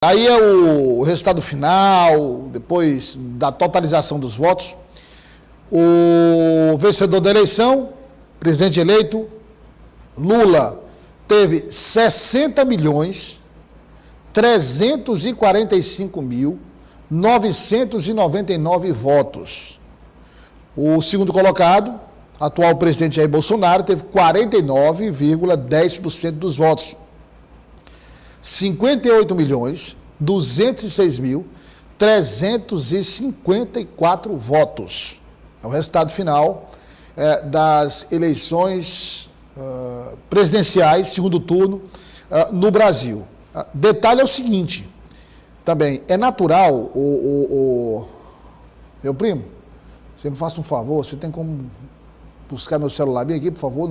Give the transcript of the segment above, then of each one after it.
Aí é o resultado final, depois da totalização dos votos. O vencedor da eleição, presidente eleito, Lula, teve 60.345.999 votos. O segundo colocado, atual presidente Jair Bolsonaro, teve 49,10% dos votos. 58.206.354 votos. É o resultado final das eleições presidenciais, segundo turno, no Brasil. Detalhe é o seguinte, também, é natural, meu primo, você me faça um favor, você tem como buscar meu celular bem aqui, por favor,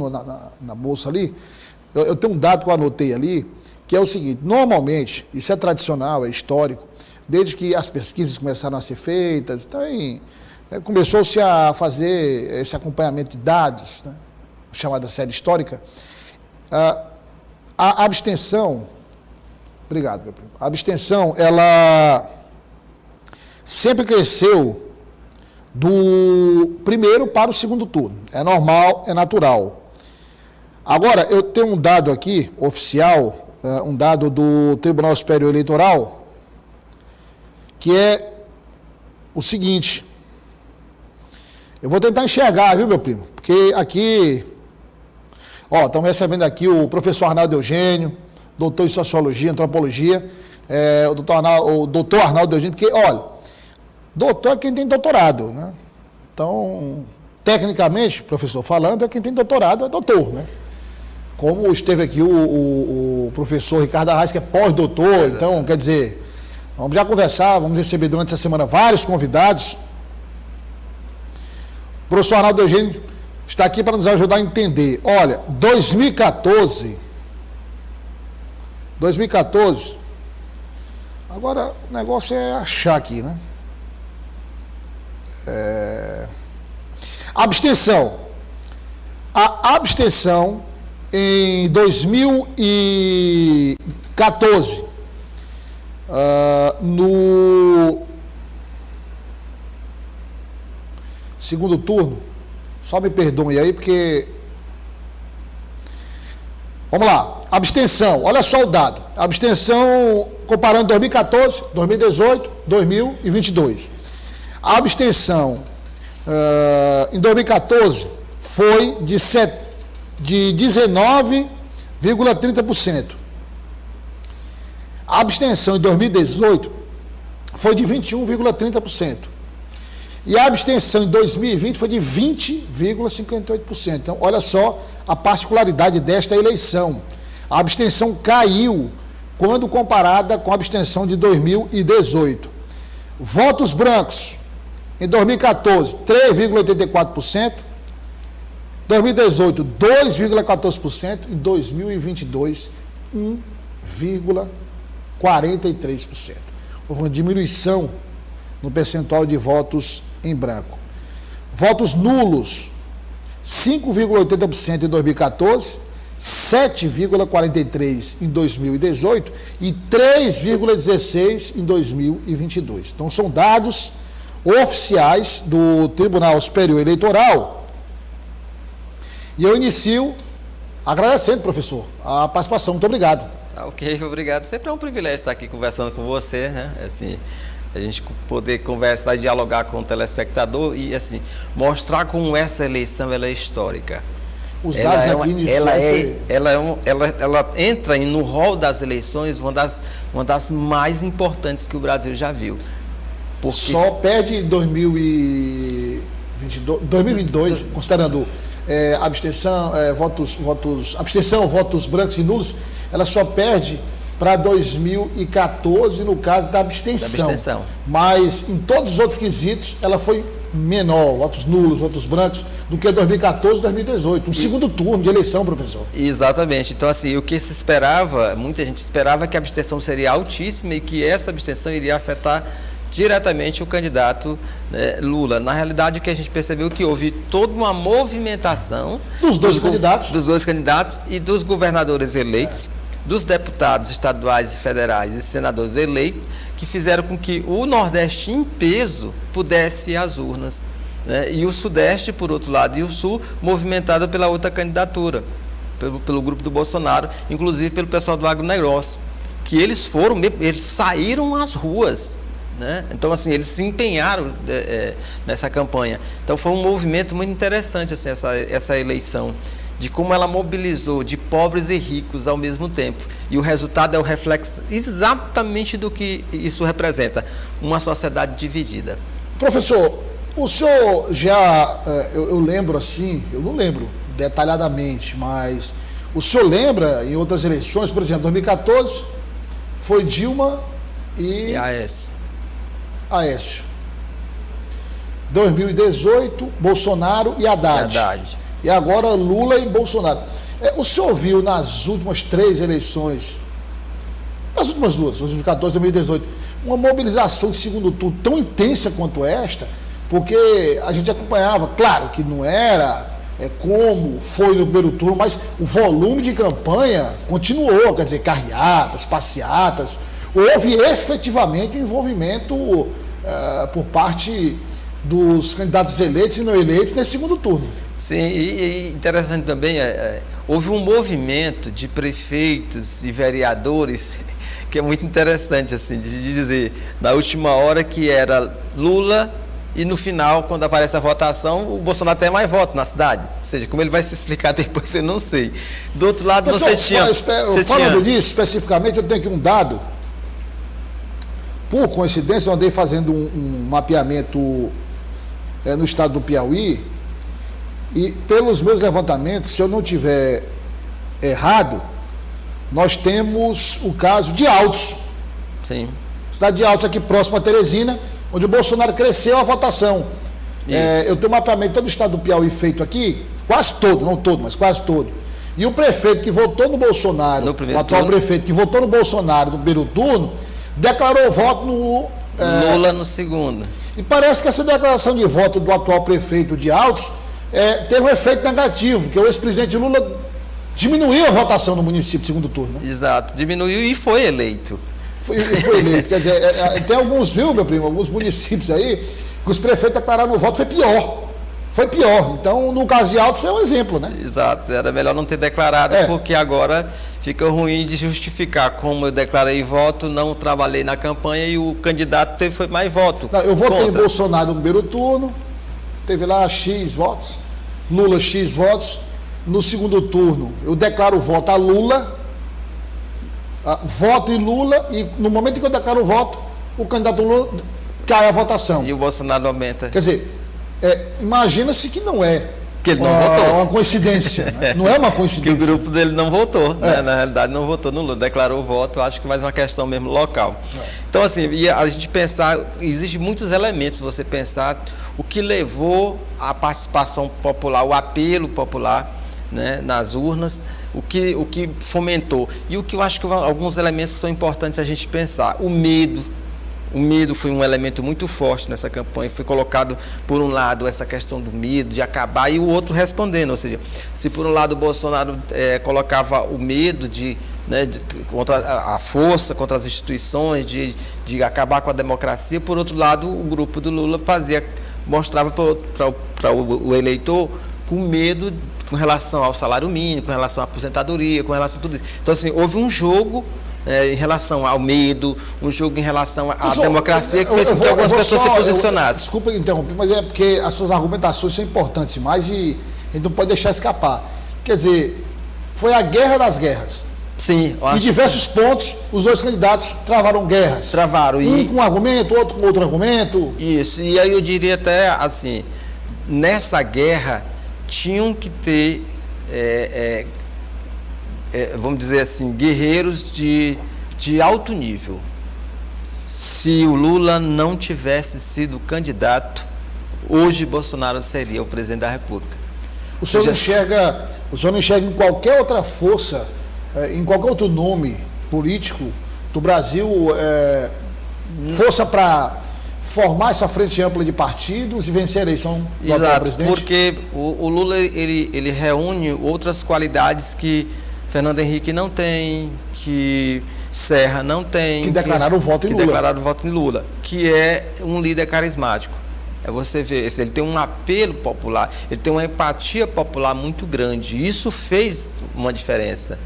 na bolsa ali? Eu tenho um dado que eu anotei ali, que é o seguinte: normalmente, isso é tradicional, é histórico, desde que as pesquisas começaram a ser feitas, então, começou-se a fazer esse acompanhamento de dados, né, chamada série histórica. A abstenção, obrigado, meu primo, a abstenção, ela sempre cresceu do primeiro para o segundo turno, é normal, é natural. Agora, eu tenho um dado aqui, oficial, um dado do Tribunal Superior Eleitoral, que é o seguinte, eu vou tentar enxergar, viu, meu primo? Porque aqui, estamos recebendo aqui o professor Arnaldo Eugênio, doutor em Sociologia, Antropologia, o doutor Arnaldo Eugênio, porque, olha, doutor é quem tem doutorado, né? Então, tecnicamente, professor falando, é quem tem doutorado, é doutor, né? Como esteve aqui o professor Ricardo Arraes, que é pós-doutor, então, quer dizer, vamos já conversar, vamos receber durante essa semana vários convidados. O professor Arnaldo Eugênio está aqui para nos ajudar a entender. Olha, 2014, agora o negócio é achar aqui, né? Abstenção. A abstenção em 2014, no segundo turno, só me perdoem aí, porque... Vamos lá, abstenção, olha só o dado. Abstenção comparando 2014, 2018, 2022. A abstenção em 2014 foi de 19,30%. A abstenção em 2018 foi de 21,30%. E a abstenção em 2020 foi de 20,58%. Então, olha só a particularidade desta eleição. A abstenção caiu quando comparada com a abstenção de 2018. Votos brancos, em 2014, 3,84%. 2018, 2,14%, em 2022, 1,43%. Houve uma diminuição no percentual de votos em branco. Votos nulos, 5,80% em 2014, 7,43% em 2018 e 3,16% em 2022. Então, são dados oficiais do Tribunal Superior Eleitoral. E eu inicio agradecendo, professor, a participação. Muito obrigado. Ok, obrigado. Sempre é um privilégio estar aqui conversando com você, né? Assim, a gente poder conversar e dialogar com o telespectador e, assim, mostrar como essa eleição ela é histórica. Os dados aqui iniciais... Ela entra no rol das eleições, uma das mais importantes que o Brasil já viu. Porque só perde 2022, considerando... abstenção, votos brancos e nulos, ela só perde para 2014 no caso da abstenção. Mas em todos os outros quesitos ela foi menor, votos nulos, votos brancos, do que 2014 e 2018. Segundo turno de eleição, professor. Exatamente. Então, assim, o que se esperava, muita gente esperava que a abstenção seria altíssima e que essa abstenção iria afetar diretamente o candidato Lula. Na realidade, o que a gente percebeu é que houve toda uma movimentação dos dois candidatos e dos governadores eleitos, dos deputados estaduais e federais e senadores eleitos, que fizeram com que o Nordeste em peso pudesse ir às urnas, né? E o Sudeste, por outro lado, e o Sul, movimentado pela outra candidatura, pelo grupo do Bolsonaro, inclusive pelo pessoal do agronegócio, que eles saíram às ruas, né? Então, assim, eles se empenharam nessa campanha. Então, foi um movimento muito interessante, assim, essa eleição, de como ela mobilizou de pobres e ricos ao mesmo tempo. E o resultado é o reflexo exatamente do que isso representa, uma sociedade dividida. Professor, o senhor já, eu lembro assim, eu não lembro detalhadamente, mas o senhor lembra em outras eleições, por exemplo, 2014, foi Dilma e Aécio. 2018, Bolsonaro e Haddad. E agora Lula e Bolsonaro. O senhor viu nas últimas 3 eleições, nas últimas 2, 2014 e 2018, uma mobilização de segundo turno tão intensa quanto esta? Porque a gente acompanhava, claro que não era como foi no primeiro turno, mas o volume de campanha continuou, quer dizer, carreatas, passeatas. Houve efetivamente um envolvimento por parte dos candidatos eleitos e não eleitos nesse segundo turno. Sim, e interessante também, houve um movimento de prefeitos e vereadores que é muito interessante, assim, de dizer, na última hora que era Lula e no final, quando aparece a votação, o Bolsonaro tem mais voto na cidade. Ou seja, como ele vai se explicar depois, eu não sei. Do outro lado, pessoal, falando disso, especificamente, eu tenho aqui um dado. Por coincidência, eu andei fazendo um mapeamento no estado do Piauí, e pelos meus levantamentos, se eu não tiver errado, nós temos o caso de Altos. Sim. Cidade de Altos, aqui próximo a Teresina, onde o Bolsonaro cresceu a votação. Eu tenho um mapeamento todo o estado do Piauí feito aqui, quase todo, não todo, mas quase todo. E o prefeito que votou no Bolsonaro, o atual prefeito que votou no Bolsonaro no primeiro turno, declarou voto no Lula no segundo. E parece que essa declaração de voto do atual prefeito de Altos teve um efeito negativo, porque o ex-presidente Lula diminuiu a votação no município de segundo turno. Né? Exato, diminuiu e foi eleito. Foi eleito. Quer dizer, tem alguns, viu, meu primo, alguns municípios aí, que os prefeitos declararam o voto, foi pior. Foi pior. Então, no caso de Altos, foi um exemplo, né? Exato, era melhor não ter declarado, porque agora fica ruim de justificar. Como eu declarei voto, não trabalhei na campanha e o candidato foi mais voto. Não, eu votei em Bolsonaro no primeiro turno, teve lá X votos, Lula X votos. No segundo turno, eu declaro o voto a Lula, voto em Lula, e no momento em que eu declaro o voto, o candidato Lula cai a votação. E o Bolsonaro aumenta. Quer dizer, imagina-se que não é que ele não votou. Uma coincidência. Né? Não é uma coincidência. Que o grupo dele não votou, né? Na realidade não votou no Lula, declarou o voto, acho que mais uma questão mesmo local. Então, assim, e a gente pensar, existem muitos elementos, você pensar o que levou à participação popular, o apelo popular, né, nas urnas, o que fomentou. E o que eu acho que alguns elementos que são importantes a gente pensar. O medo foi um elemento muito forte nessa campanha, foi colocado por um lado essa questão do medo de acabar e o outro respondendo, ou seja, se por um lado o Bolsonaro colocava o medo contra a força, contra as instituições, de acabar com a democracia, por outro lado o grupo do Lula mostrava para o eleitor com medo com relação ao salário mínimo, com relação à aposentadoria, com relação a tudo isso. Então, assim, houve um jogo em relação ao medo, um jogo em relação à democracia que fez com que algumas pessoas se posicionassem. Desculpa interromper, mas é porque as suas argumentações são importantes demais e a gente não pode deixar escapar. Quer dizer, foi a guerra das guerras. Sim. Em diversos pontos, os dois candidatos travaram guerras. Travaram. Um com um argumento, outro com outro argumento. Isso. E aí eu diria até assim, nessa guerra tinham que ter, vamos dizer assim, guerreiros de alto nível. Se o Lula não tivesse sido candidato, hoje Bolsonaro seria o presidente da República. O senhor não enxerga em qualquer outra força, em qualquer outro nome político do Brasil, força para formar essa frente ampla de partidos e vencer a eleição do atual presidente? Porque o Lula ele reúne outras qualidades que Fernando Henrique não tem, que Serra não tem. Que declararam o voto em Lula. Que declararam o voto em Lula, que é um líder carismático. Você vê, ele tem um apelo popular, ele tem uma empatia popular muito grande. Isso fez uma diferença.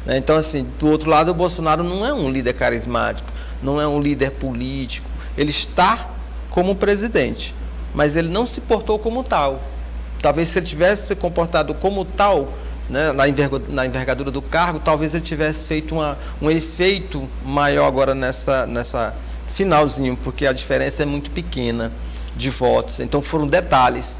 Então, assim, do outro lado, o Bolsonaro não é um líder carismático, não é um líder político. Ele está como presidente, mas ele não se portou como tal. Talvez se ele tivesse se comportado como tal, né, na envergadura do cargo, talvez ele tivesse feito um efeito maior agora nessa finalzinho, porque a diferença é muito pequena de votos. Então foram detalhes.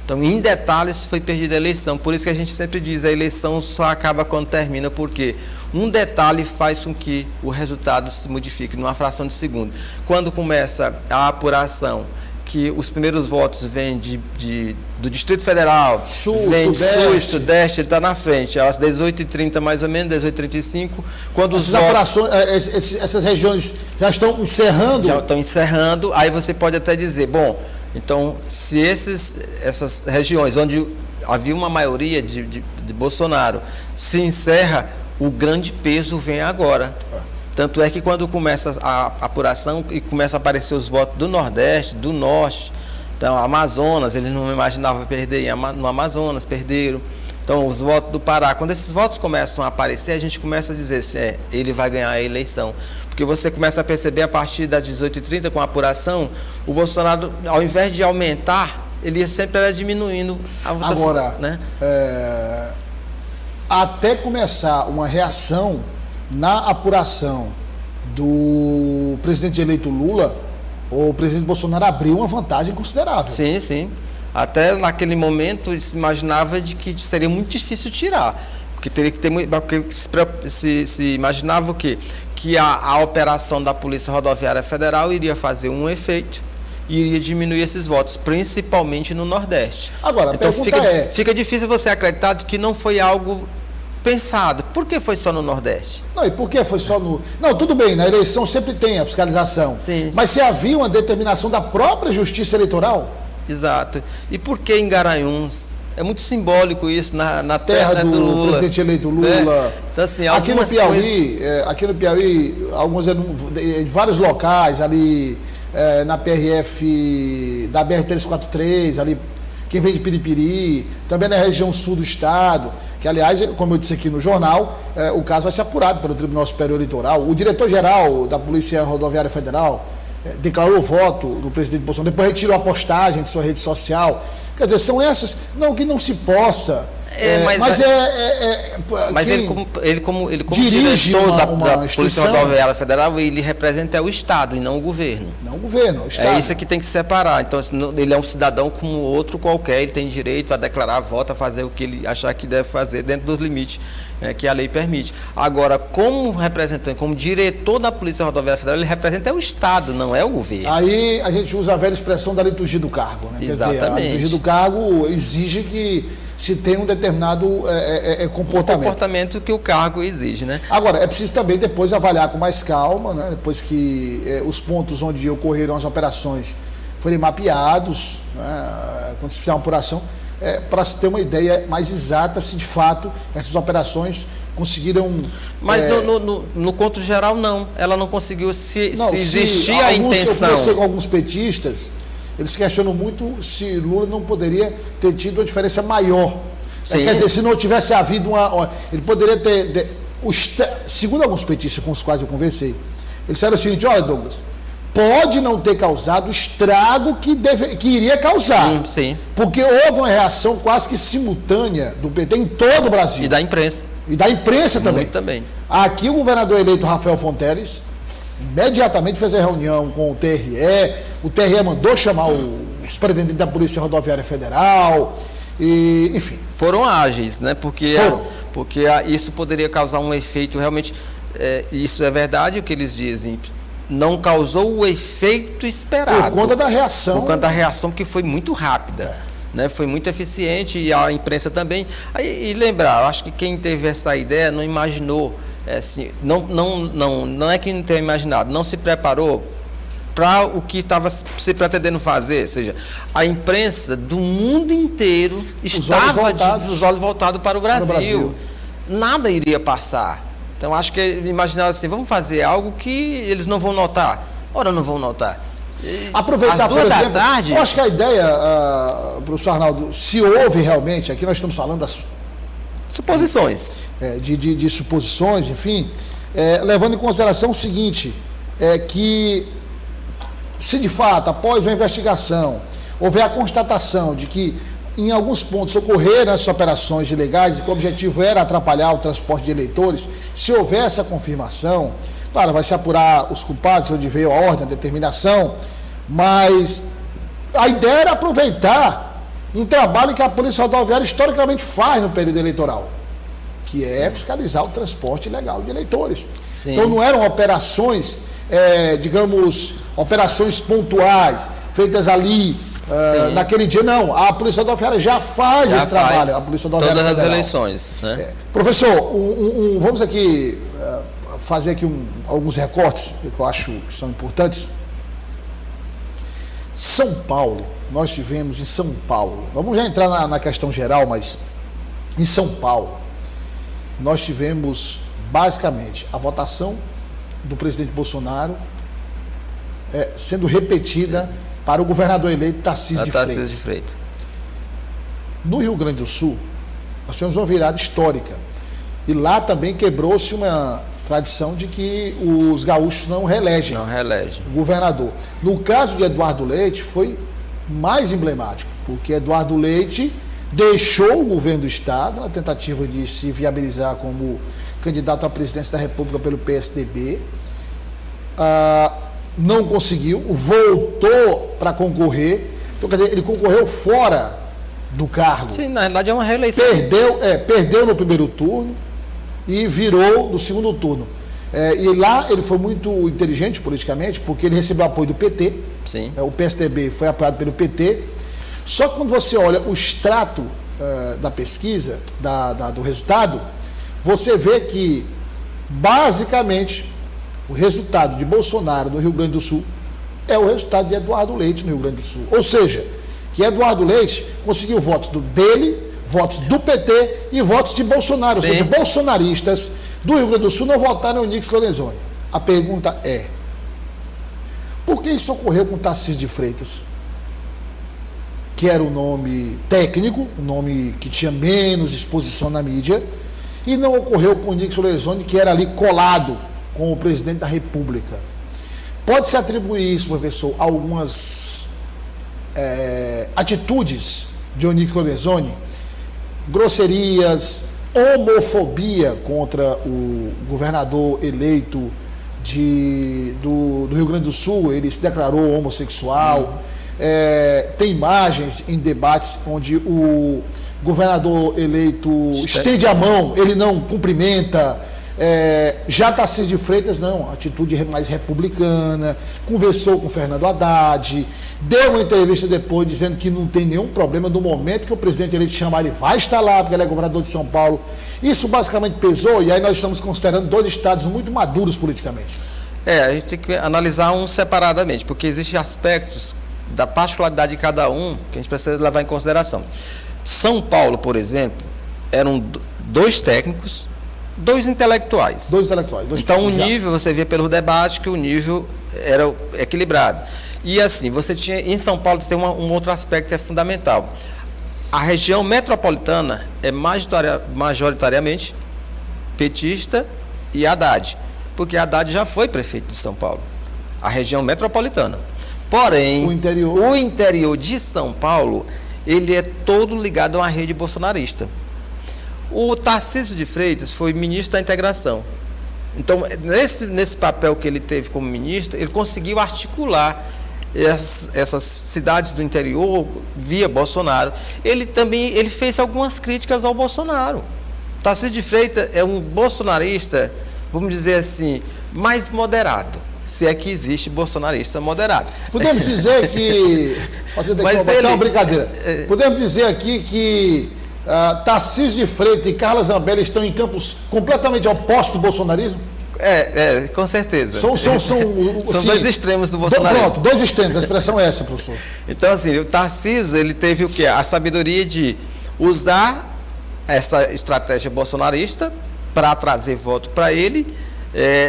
Então, em detalhes, foi perdida a eleição. Por isso que a gente sempre diz, a eleição só acaba quando termina, porque um detalhe faz com que o resultado se modifique numa fração de segundo. Quando começa a apuração, que os primeiros votos vêm do Distrito Federal, vem Sul e Sudeste, ele está na frente, às 18h30 mais ou menos, 18h35, quando os votos... Essas regiões já estão encerrando? Já estão encerrando, aí você pode até dizer, bom, então, se essas regiões onde havia uma maioria de Bolsonaro se encerra, o grande peso vem agora. Tanto é que quando começa a apuração e começa a aparecer os votos do Nordeste, do Norte, então Amazonas, eles não imaginavam perder no Amazonas, perderam. Então os votos do Pará, quando esses votos começam a aparecer, a gente começa a dizer se ele vai ganhar a eleição. Porque você começa a perceber a partir das 18h30, com a apuração, o Bolsonaro, ao invés de aumentar, ele sempre era diminuindo a votação. Agora, né? Até começar uma reação na apuração do presidente eleito Lula, o presidente Bolsonaro abriu uma vantagem considerável. Sim, sim. Até naquele momento se imaginava de que seria muito difícil tirar, porque teria que ter porque se imaginava o quê? Que a operação da Polícia Rodoviária Federal iria fazer um efeito e iria diminuir esses votos, principalmente no Nordeste. Agora, então fica difícil você acreditar de que não foi algo pensado. Por que foi só no Nordeste? Não, e por que foi só no... Não, tudo bem, na eleição sempre tem a fiscalização. Sim. Mas se havia uma determinação da própria Justiça Eleitoral... Exato. E por que em Garanhuns? É muito simbólico isso na terra do Lula, presidente eleito Lula. É. Então, assim, aqui no Piauí, alguns em vários locais, ali na PRF, da BR-343, ali, quem vem de Piripiri, também na região sul do estado, que, aliás, como eu disse aqui no jornal, o caso vai ser apurado pelo Tribunal Superior Eleitoral. O diretor-geral da Polícia Rodoviária Federal declarou o voto do presidente Bolsonaro, depois retirou a postagem de sua rede social. Quer dizer, são essas, não que não se possa, mas ele como diretor da Polícia Rodoviária Federal, ele representa o Estado e não o governo. Não o governo, o Estado. É isso que tem que separar. Então, ele é um cidadão como outro qualquer, ele tem direito a declarar voto, a fazer o que ele achar que deve fazer dentro dos limites que a lei permite. Agora, como representante, como diretor da Polícia Rodoviária Federal, ele representa o Estado, não é o governo. Aí a gente usa a velha expressão da liturgia do cargo, né? Exatamente. Quer dizer, a liturgia do cargo exige que se tenha um determinado comportamento. Um comportamento que o cargo exige, né? Agora, é preciso também depois avaliar com mais calma, né? Depois que os pontos onde ocorreram as operações forem mapeados, né? Quando se fizer uma apuração, para se ter uma ideia mais exata se de fato essas operações conseguiram... Mas no conto geral não, ela não conseguiu, se existia a intenção. Eu conversei com alguns petistas, eles questionam muito se Lula não poderia ter tido uma diferença maior. Quer dizer, se não tivesse havido ele poderia ter... segundo alguns petistas com os quais eu conversei, eles disseram o seguinte: olha, Douglas, pode não ter causado o estrago que iria causar. Sim. Porque houve uma reação quase que simultânea do PT em todo o Brasil. E da imprensa. E da imprensa também. Muito também. Aqui o governador eleito Rafael Fonteles imediatamente fez a reunião com o TRE mandou chamar o superintendente da Polícia Rodoviária Federal, e, enfim. Foram ágeis, né? Porque isso poderia causar um efeito realmente, isso é verdade o que eles dizem, não causou o efeito esperado. Por conta da reação. Por conta da reação, que foi muito rápida. Né, foi muito eficiente, e a imprensa também. E lembrar, eu acho que quem teve essa ideia não imaginou, assim, não é que não tenha imaginado, não se preparou para o que estava se pretendendo fazer. Ou seja, a imprensa do mundo inteiro estava de os olhos voltados para o Brasil. nada iria passar. Então, acho que imaginaram assim, vamos fazer algo que eles não vão notar. Ora, não vão notar. Aproveitar, às 2 por da exemplo, tarde... eu acho que a ideia, professor Arnaldo, se houve realmente, aqui nós estamos falando das suposições. De suposições, enfim, levando em consideração o seguinte, que se de fato, após uma investigação, houver a constatação de que em alguns pontos ocorreram essas operações ilegais e que o objetivo era atrapalhar o transporte de eleitores, se houver essa confirmação, claro, vai se apurar os culpados, onde veio a ordem, a determinação, mas a ideia era aproveitar um trabalho que a Polícia Rodoviária historicamente faz no período eleitoral, que é fiscalizar o transporte ilegal de eleitores. Sim. Então não eram operações, digamos, operações pontuais, feitas ali, naquele dia, não. A Polícia Rodoviária já faz esse trabalho. A Polícia Rodoviária todas as Federal. eleições. Né? Professor, vamos aqui fazer aqui alguns recortes que eu acho que são importantes. São Paulo, nós tivemos em São Paulo, vamos já entrar na questão geral, mas em São Paulo, nós tivemos basicamente a votação do presidente Bolsonaro sendo repetida para o governador eleito Tarcísio de Freitas. No Rio Grande do Sul, nós tivemos uma virada histórica. E lá também quebrou-se uma tradição de que os gaúchos não reelegem o governador. No caso de Eduardo Leite, foi mais emblemático, porque Eduardo Leite deixou o governo do Estado na tentativa de se viabilizar como candidato à presidência da República pelo PSDB. Não conseguiu, voltou para concorrer. Então, quer dizer, ele concorreu fora do cargo. Sim, na verdade é uma reeleição. Perdeu no primeiro turno e virou no segundo turno. E lá ele foi muito inteligente politicamente, porque ele recebeu apoio do PT. Sim. O PSDB foi apoiado pelo PT. Só que quando você olha o extrato da pesquisa, do resultado, você vê que, basicamente, o resultado de Bolsonaro no Rio Grande do Sul é o resultado de Eduardo Leite no Rio Grande do Sul. Ou seja, que Eduardo Leite conseguiu votos dele, votos do PT e votos de Bolsonaro. Sim. Ou seja, bolsonaristas do Rio Grande do Sul não votaram em Onyx Lorenzoni. A pergunta é: por que isso ocorreu com Tarcísio de Freitas? Que era um nome técnico, um nome que tinha menos exposição na mídia, e não ocorreu com Onyx Lorenzoni, que era ali colado com o presidente da República. Pode-se atribuir isso, professor, a algumas atitudes de Onyx Lorenzoni, grosserias, homofobia contra o governador eleito do Rio Grande do Sul. Ele se declarou homossexual. Tem imagens em debates onde o governador eleito estende a mão, ele não cumprimenta. Já Tarcísio de Freitas, não, atitude mais republicana, conversou com Fernando Haddad, deu uma entrevista depois dizendo que não tem nenhum problema no momento que o presidente eleito chamar, ele vai estar lá, porque ele é governador de São Paulo. Isso basicamente pesou, e aí nós estamos considerando dois estados muito maduros politicamente. A gente tem que analisar um separadamente, porque existem aspectos da particularidade de cada um que a gente precisa levar em consideração. São Paulo, por exemplo, eram 2 técnicos, 2 intelectuais. Então o nível, você vê pelo debate que o nível era equilibrado. E assim, você tinha, em São Paulo tem um outro aspecto que é fundamental. A região metropolitana é majoritariamente petista e Haddad, porque Haddad já foi prefeito de São Paulo, a região metropolitana. Porém, o interior de São Paulo, ele é todo ligado a uma rede bolsonarista. O Tarcísio de Freitas foi ministro da integração. Então, nesse papel que ele teve como ministro, ele conseguiu articular essas cidades do interior via Bolsonaro. Ele fez algumas críticas ao Bolsonaro. Tarcísio de Freitas é um bolsonarista, vamos dizer assim, mais moderado, se é que existe bolsonarista moderado. Podemos dizer que... é uma brincadeira. Podemos dizer aqui que Tarcísio de Freitas e Carla Zambelli estão em campos completamente opostos do bolsonarismo? Com certeza. São dois extremos do bolsonarismo. Pronto, 2 extremos, a expressão é essa, professor. Então, assim, o Tarcísio, ele teve o quê? A sabedoria de usar essa estratégia bolsonarista para trazer voto para ele,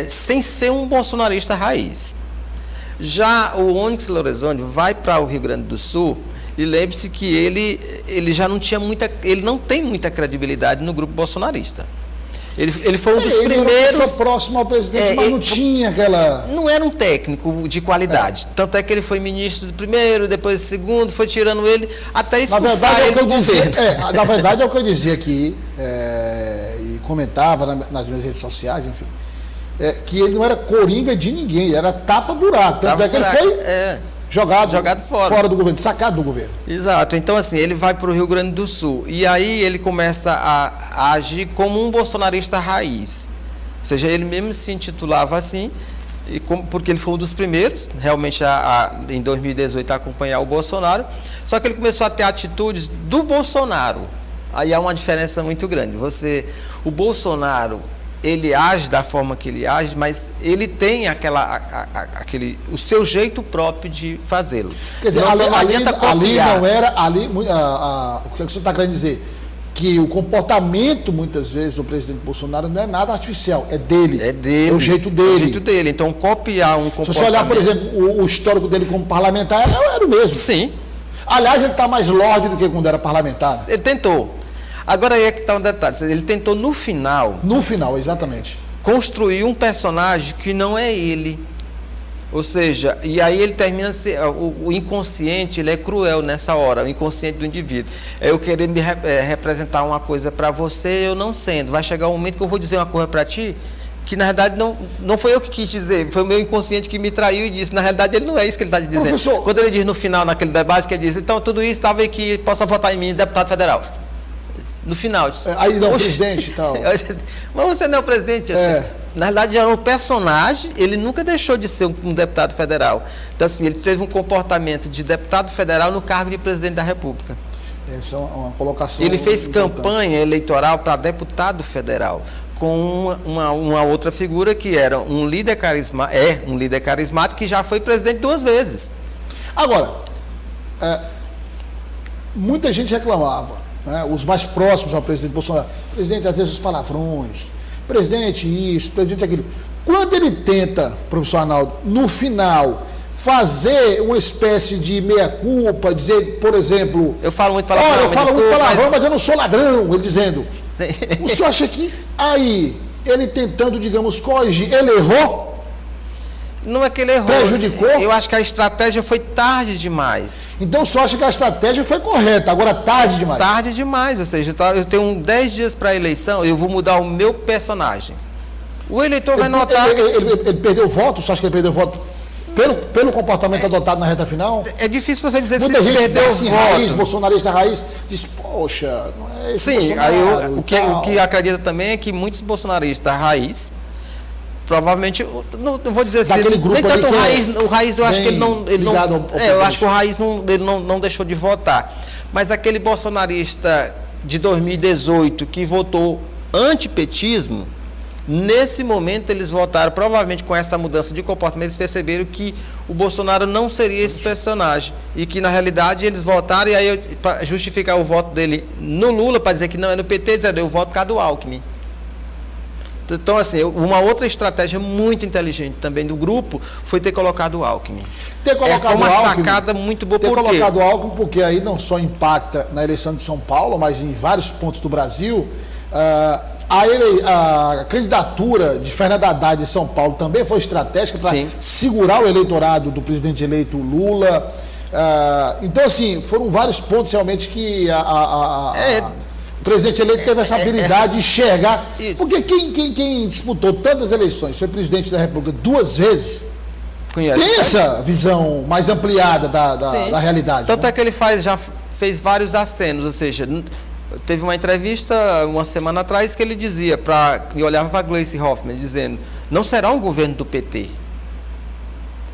sem ser um bolsonarista raiz. Já o Onyx Lorenzoni vai para o Rio Grande do Sul e lembre-se que ele já não tinha ele não tem muita credibilidade no grupo bolsonarista. Ele foi um dos primeiros. Ele era próximo ao presidente, mas não tinha aquela. Não era um técnico de qualidade. Tanto é que ele foi ministro do primeiro, depois do segundo, foi tirando ele até expulsar ele do governo. Na verdade é o que eu dizia aqui, e comentava nas minhas redes sociais, enfim, que ele não era coringa de ninguém, era tapa-buraco. Tanto é que ele foi jogado fora do governo, sacado do governo. Exato. Então, assim, ele vai para o Rio Grande do Sul e aí ele começa a agir como um bolsonarista raiz. Ou seja, ele mesmo se intitulava assim, porque ele foi um dos primeiros, realmente, em 2018, a acompanhar o Bolsonaro. Só que ele começou a ter atitudes do Bolsonaro. Aí há uma diferença muito grande. O Bolsonaro, ele age da forma que ele age, mas ele tem o seu jeito próprio de fazê-lo. Quer dizer, ali não era... o que você está querendo dizer? Que o comportamento, muitas vezes, do presidente Bolsonaro não é nada artificial, é dele. É dele. É o jeito dele. É o jeito dele. Então, copiar um comportamento... Se você olhar, por exemplo, o histórico dele como parlamentar, era o mesmo. Sim. Aliás, ele está mais lorde do que quando era parlamentar. Ele tentou. Agora aí é que está um detalhe, ele tentou no final, exatamente, construir um personagem que não é ele. Ou seja, e aí ele termina, o inconsciente, ele é cruel nessa hora, o inconsciente do indivíduo. É eu querer representar uma coisa para você, eu não sendo. Vai chegar um momento que eu vou dizer uma coisa para ti, que na realidade não foi eu que quis dizer, foi o meu inconsciente que me traiu e disse, na realidade ele não é isso que ele está dizendo. Professor, quando ele diz no final, naquele debate, que ele diz, então tudo isso estava aí que possa votar em mim, deputado federal. No final. Aí não, presidente e tal. Mas você não é o presidente, assim. Na verdade, já era um personagem, ele nunca deixou de ser um deputado federal. Então, assim, ele teve um comportamento de deputado federal no cargo de presidente da República. Essa é uma colocação. Ele fez importante. campanha eleitoral para deputado federal, com uma outra figura que era um líder carismático que já foi presidente 2 vezes. Agora, muita gente reclamava. Os mais próximos ao presidente Bolsonaro, presidente, às vezes os palavrões, presidente isso, presidente aquilo. Quando ele tenta, professor Arnaldo, no final, fazer uma espécie de meia-culpa, dizer, por exemplo... Eu falo muito palavrão, olha, eu falo muito palavrão, mas eu não sou ladrão, ele dizendo. O senhor acha que aí, ele tentando, digamos, corrigir, ele errou? Não é que ele errou. Prejudicou? Eu acho que a estratégia foi tarde demais. Então o senhor acha que a estratégia foi correta, agora tarde demais? Tarde demais, ou seja, eu tenho 10 dias para a eleição, eu vou mudar o meu personagem. O eleitor vai notar... Ele perdeu voto? O senhor acha que ele perdeu voto pelo comportamento adotado na reta final? É difícil você dizer muita se gente perdeu assim, voto. Raiz, bolsonarista raiz, diz, poxa, não é esse Sim, Bolsonaro, o que acredita também é que muitos bolsonaristas raiz, provavelmente, não vou dizer assim, nem tanto o raiz eu acho que ele não eu acho que o raiz ele não deixou de votar, mas aquele bolsonarista de 2018 que votou antipetismo, nesse momento eles votaram, provavelmente com essa mudança de comportamento, eles perceberam que o Bolsonaro não seria esse personagem e que na realidade eles votaram, e aí para justificar o voto dele no Lula, para dizer que não é no PT, dizendo eu voto por causa do Alckmin. Então, assim, uma outra estratégia muito inteligente também do grupo foi ter colocado o Alckmin. Foi uma sacada muito boa. Ter colocado o Alckmin porque aí não só impacta na eleição de São Paulo, mas em vários pontos do Brasil. A candidatura de Fernando Haddad em São Paulo também foi estratégica para segurar o eleitorado do presidente eleito Lula. Então, assim, foram vários pontos realmente que o presidente eleito teve essa habilidade de enxergar. Isso. Porque quem disputou tantas eleições, foi presidente da República 2 vezes, tem essa visão mais ampliada da realidade. Tanto é que ele já fez vários acenos, ou seja, teve uma entrevista uma semana atrás que ele dizia, e olhava para Gleisi Hoffmann, dizendo, não será um governo do PT.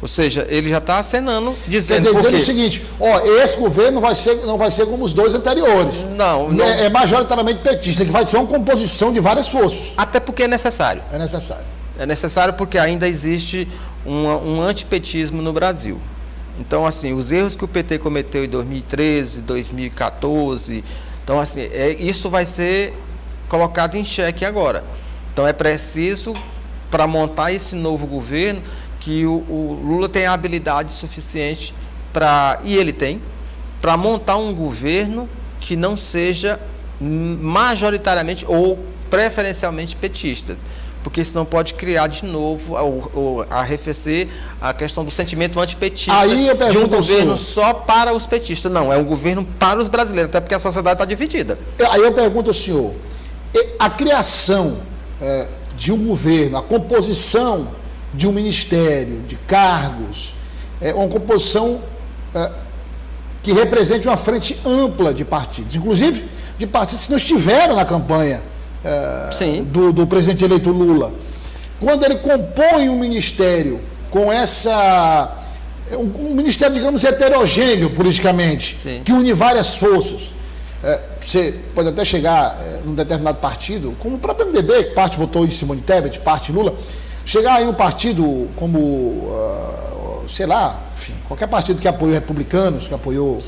Ou seja, ele já está acenando, dizendo o seguinte, esse governo não vai ser como os 2 anteriores. Não. É majoritariamente petista, que vai ser uma composição de várias forças. Até porque é necessário. É necessário. É necessário porque ainda existe um antipetismo no Brasil. Então, assim, os erros que o PT cometeu em 2013, 2014, Então, assim, isso vai ser colocado em xeque agora. Então, é preciso, para montar esse novo governo, que o Lula tenha habilidade suficiente e ele tem, para montar um governo que não seja majoritariamente ou preferencialmente petista, porque senão pode criar de novo, arrefecer a questão do sentimento antipetista de um governo só para os petistas. Não, é um governo para os brasileiros, até porque a sociedade está dividida. Aí eu pergunto ao senhor, a criação de um governo, a composição de um ministério, de cargos, uma composição que represente uma frente ampla de partidos, inclusive de partidos que não estiveram na campanha do presidente eleito Lula. Quando ele compõe um ministério com um ministério, digamos, heterogêneo politicamente, sim, que une várias forças, você pode até chegar num determinado partido, como o próprio MDB, que parte votou em Simone Tebet, parte Lula, chegar em um partido como, sei lá, enfim, qualquer partido que apoiou republicanos, que apoiou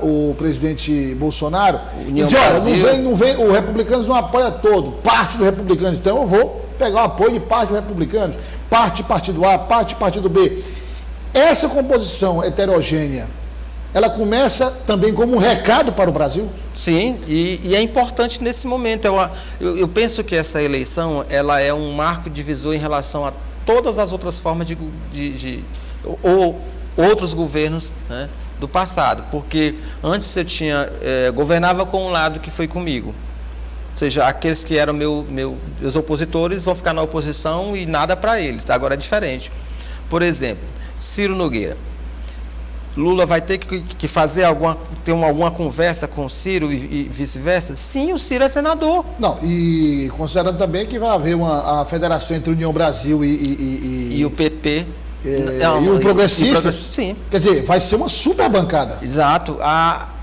o presidente Bolsonaro, e dizer, olha, não vem, o Republicanos não apoia todo, parte do Republicanos, então eu vou pegar o apoio de parte do Republicanos, parte de partido A, parte de partido B. Essa composição heterogênea, ela começa também como um recado para o Brasil? Sim, e é importante nesse momento. Eu penso que essa eleição ela é um marco divisor em relação a todas as outras formas ou outros governos, né, do passado, porque antes eu governava com um lado que foi comigo, ou seja, aqueles que eram meus opositores vão ficar na oposição e nada para eles. Agora é diferente. Por exemplo, Ciro Nogueira. Lula vai ter que fazer alguma conversa com o Ciro e vice-versa? Sim, o Ciro é senador. Não, e considerando também que vai haver a federação entre União Brasil e o PP. E o Progressistas. Sim. Quer dizer, vai ser uma super bancada. Exato.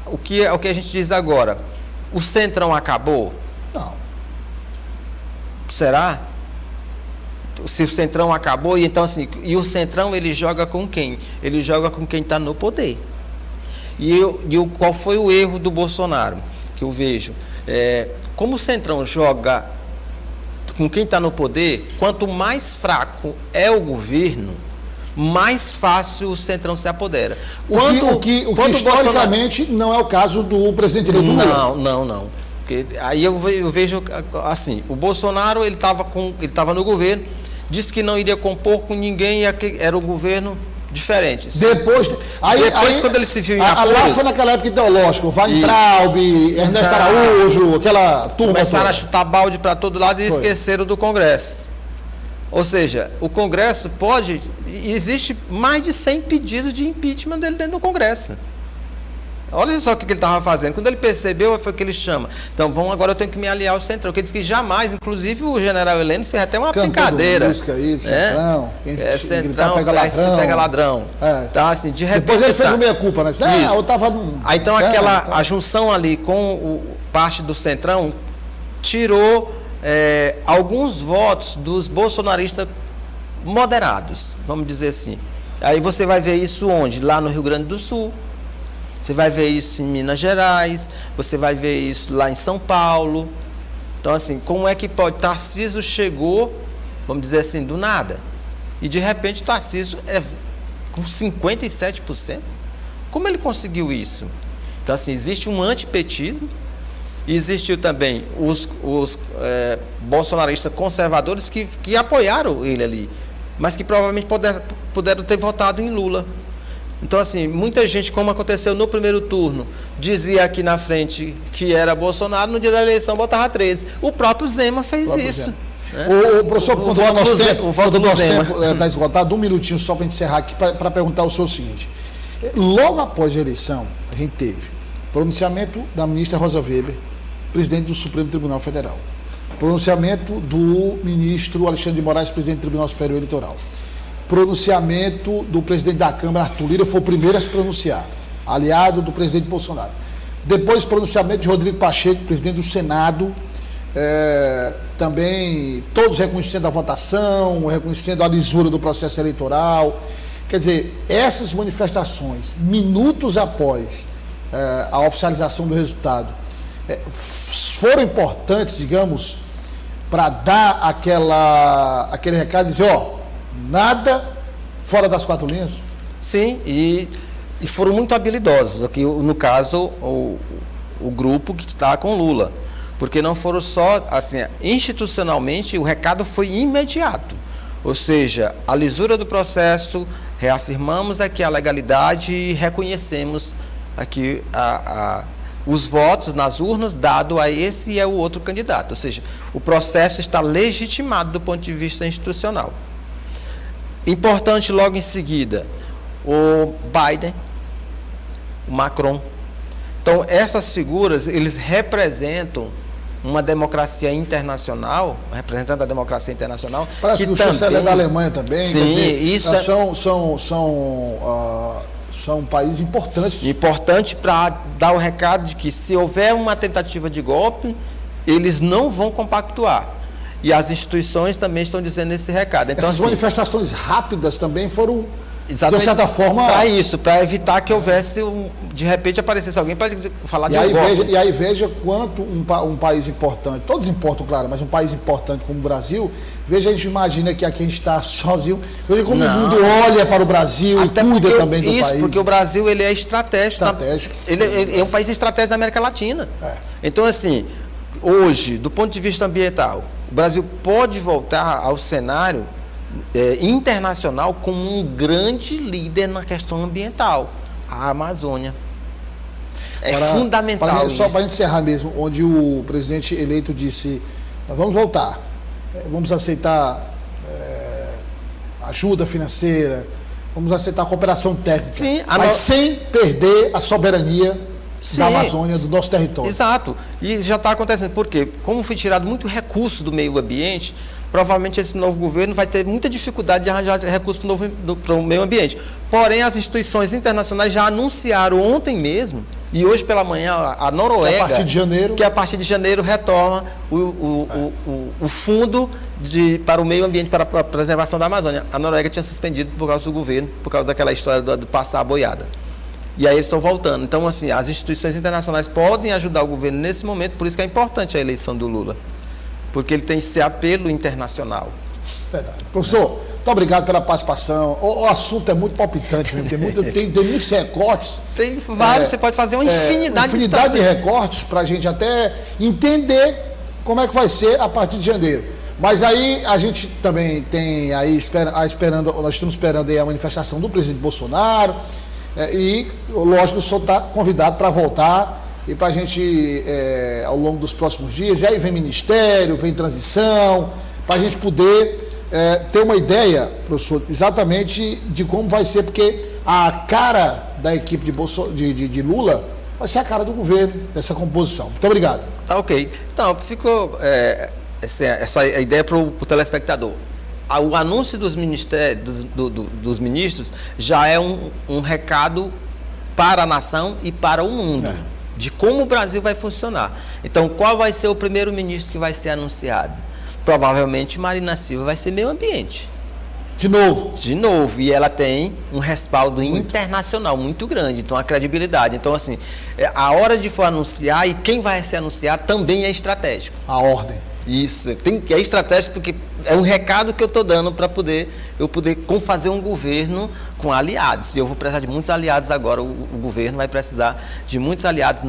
O que a gente diz agora? O Centrão acabou? Não. Será? Se o Centrão acabou, e então assim, e o Centrão ele joga com quem? Ele joga com quem está no poder. Qual foi o erro do Bolsonaro? Que eu vejo. Como o Centrão joga com quem está no poder, quanto mais fraco é o governo, mais fácil o Centrão se apodera. O que historicamente não é o caso do presidente eleito Lula. Não. Porque aí eu vejo assim, o Bolsonaro ele estava no governo, disse que não iria compor com ninguém, era um governo diferente. Depois quando ele se viu em apuros... Lá foi naquela época ideológica, Weintraub, Ernesto Araújo, aquela turma. Começaram a chutar balde para todo lado e esqueceram do Congresso. Ou seja, o Congresso existe mais de 100 pedidos de impeachment dele dentro do Congresso. Olha só o que ele estava fazendo. Quando ele percebeu, foi o que ele chama. Então, agora eu tenho que me aliar ao Centrão. Porque ele disse que jamais, inclusive o general Heleno fez até uma brincadeira. Música aí, Centrão. Centrão, pega ladrão. Então, assim, de repente... Depois ele fez uma meia-culpa, né? Eu estava... Então, a junção ali com parte do Centrão tirou alguns votos dos bolsonaristas moderados, vamos dizer assim. Aí você vai ver isso onde? Lá no Rio Grande do Sul. Você vai ver isso em Minas Gerais, você vai ver isso lá em São Paulo. Então, assim, como é que pode? Tarcísio chegou, vamos dizer assim, do nada. E, de repente, o Tarcísio com 57%. Como ele conseguiu isso? Então, assim, existe um antipetismo. E existiu também os bolsonaristas conservadores que apoiaram ele ali, mas que provavelmente puderam ter votado em Lula. Então, assim, muita gente, como aconteceu no primeiro turno, dizia aqui na frente que era Bolsonaro, no dia da eleição botava 13. O próprio Zema fez isso. Né? O professor, quando o nosso tempo está esgotado, um minutinho só para encerrar aqui, para perguntar o senhor o seguinte. Logo após a eleição, a gente teve pronunciamento da ministra Rosa Weber, presidente do Supremo Tribunal Federal. Pronunciamento do ministro Alexandre de Moraes, presidente do Tribunal Superior Eleitoral. Pronunciamento do presidente da Câmara, Arthur Lira, foi o primeiro a se pronunciar, aliado do presidente Bolsonaro. Depois, pronunciamento de Rodrigo Pacheco, presidente do Senado, também todos reconhecendo a votação, reconhecendo a lisura do processo eleitoral. Quer dizer, essas manifestações, minutos após a oficialização do resultado, foram importantes, digamos, para dar aquele recado, dizer, nada fora das quatro linhas? Sim, e foram muito habilidosos. Aqui, no caso, o grupo que está com Lula. Porque não foram só, assim, institucionalmente, o recado foi imediato. Ou seja, a lisura do processo, reafirmamos aqui a legalidade e reconhecemos aqui os votos nas urnas dado a esse e a o outro candidato. Ou seja, o processo está legitimado do ponto de vista institucional. Importante, logo em seguida, o Biden, o Macron. Então, essas figuras, eles representam uma democracia internacional, representando a democracia internacional. Parece que o chanceler da Alemanha também. Sim, quer dizer, isso são países importantes. Importante para dar o recado de que se houver uma tentativa de golpe, eles não vão compactuar. E as instituições também estão dizendo esse recado. Então, essas manifestações rápidas também foram, exatamente, de certa forma... Para isso, para evitar que houvesse, de repente, aparecesse alguém para falar de um golpe. E aí veja quanto um país importante, todos importam, claro, mas um país importante como o Brasil, veja, a gente imagina que aqui a gente está sozinho, veja como o mundo olha para o Brasil e cuida também do país. Porque o Brasil, ele é estratégico. Ele é um país estratégico da América Latina. Então, assim, hoje, do ponto de vista ambiental, o Brasil pode voltar ao cenário internacional como um grande líder na questão ambiental, a Amazônia. Fundamental só para encerrar mesmo, onde o presidente eleito disse, nós vamos voltar, vamos aceitar ajuda financeira, vamos aceitar cooperação técnica, sim, mas sem perder a soberania da Amazônia, do nosso território. Exato. E já está acontecendo. Por quê? Como foi tirado muito recurso do meio ambiente, provavelmente esse novo governo vai ter muita dificuldade de arranjar recursos para o meio ambiente. Porém, as instituições internacionais já anunciaram ontem mesmo, e hoje pela manhã, a Noruega, que a partir de janeiro retorna o fundo para o meio ambiente, para a preservação da Amazônia. A Noruega tinha suspendido por causa do governo, por causa daquela história de passar a boiada. E aí eles estão voltando. Então, assim, as instituições internacionais podem ajudar o governo nesse momento, por isso que é importante a eleição do Lula. Porque ele tem esse apelo internacional. Verdade. Professor, muito obrigado pela participação. O assunto é muito palpitante mesmo, tem muitos recortes. Tem vários, você pode fazer uma infinidade de recortes para a gente até entender como é que vai ser a partir de janeiro. Mas aí a gente também tem aí nós estamos esperando aí a manifestação do presidente Bolsonaro. E, lógico, o senhor está convidado para voltar e para a gente, ao longo dos próximos dias, e aí vem ministério, vem transição, para a gente poder ter uma ideia, professor, exatamente de como vai ser, porque a cara da equipe de Lula vai ser a cara do governo, dessa composição. Muito obrigado. Tá ok. Então, ficou essa ideia para o telespectador. O anúncio dos ministérios, dos ministros já é um recado para a nação e para o mundo, de como o Brasil vai funcionar. Então, qual vai ser o primeiro ministro que vai ser anunciado? Provavelmente Marina Silva vai ser meio ambiente. De novo. De novo. E ela tem um respaldo internacional muito grande, então a credibilidade. Então, assim, a hora de for anunciar e quem vai ser anunciado também é estratégico. A ordem. Isso, é estratégico porque é um recado que eu estou dando para eu poder fazer um governo com aliados. E eu vou precisar de muitos aliados agora, o governo vai precisar de muitos aliados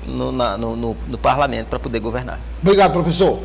no parlamento para poder governar. Obrigado, professor.